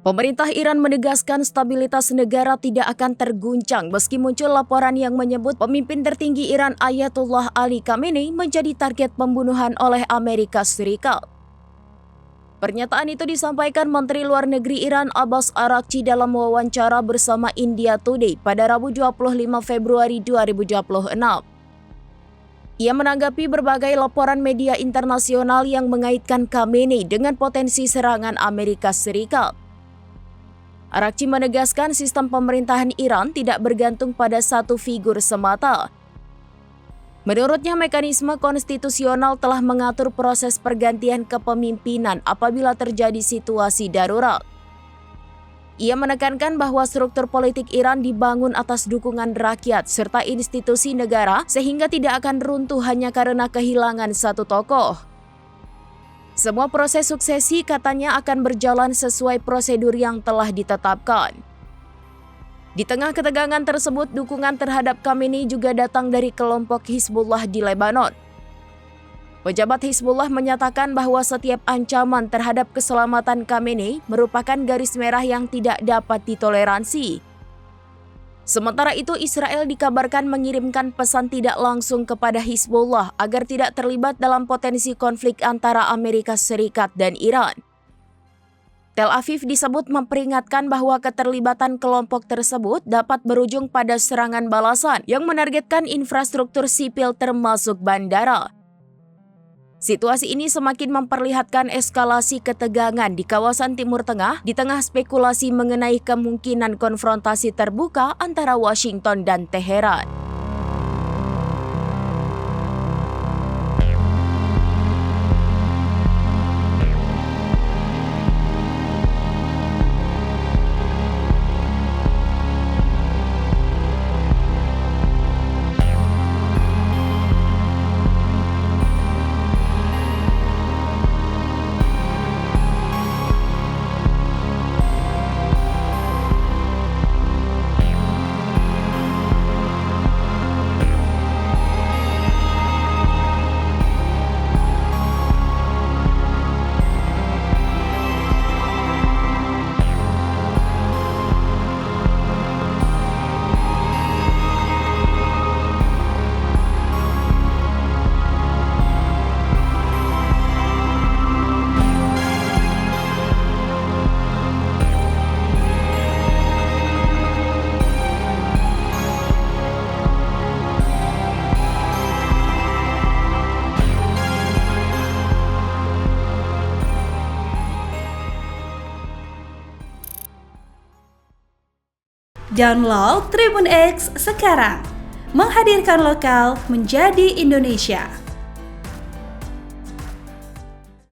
Pemerintah Iran menegaskan stabilitas negara tidak akan terguncang meski muncul laporan yang menyebut pemimpin tertinggi Iran Ayatollah Ali Khamenei menjadi target pembunuhan oleh Amerika Serikat. Pernyataan itu disampaikan Menteri Luar Negeri Iran Abbas Araghchi dalam wawancara bersama India Today pada Rabu 25 Februari 2026. Ia menanggapi berbagai laporan media internasional yang mengaitkan Khamenei dengan potensi serangan Amerika Serikat. Araghchi menegaskan sistem pemerintahan Iran tidak bergantung pada satu figur semata. Menurutnya, mekanisme konstitusional telah mengatur proses pergantian kepemimpinan apabila terjadi situasi darurat. Ia menekankan bahwa struktur politik Iran dibangun atas dukungan rakyat serta institusi negara sehingga tidak akan runtuh hanya karena kehilangan satu tokoh. Semua proses suksesi katanya akan berjalan sesuai prosedur yang telah ditetapkan. Di tengah ketegangan tersebut, dukungan terhadap Khamenei juga datang dari kelompok Hizbullah di Lebanon. Pejabat Hizbullah menyatakan bahwa setiap ancaman terhadap keselamatan Khamenei merupakan garis merah yang tidak dapat ditoleransi. Sementara itu, Israel dikabarkan mengirimkan pesan tidak langsung kepada Hizbullah agar tidak terlibat dalam potensi konflik antara Amerika Serikat dan Iran. Tel Aviv disebut memperingatkan bahwa keterlibatan kelompok tersebut dapat berujung pada serangan balasan yang menargetkan infrastruktur sipil termasuk bandara. Situasi ini semakin memperlihatkan eskalasi ketegangan di kawasan Timur Tengah di tengah spekulasi mengenai kemungkinan konfrontasi terbuka antara Washington dan Teheran. Download Tribun X sekarang, menghadirkan lokal menjadi Indonesia.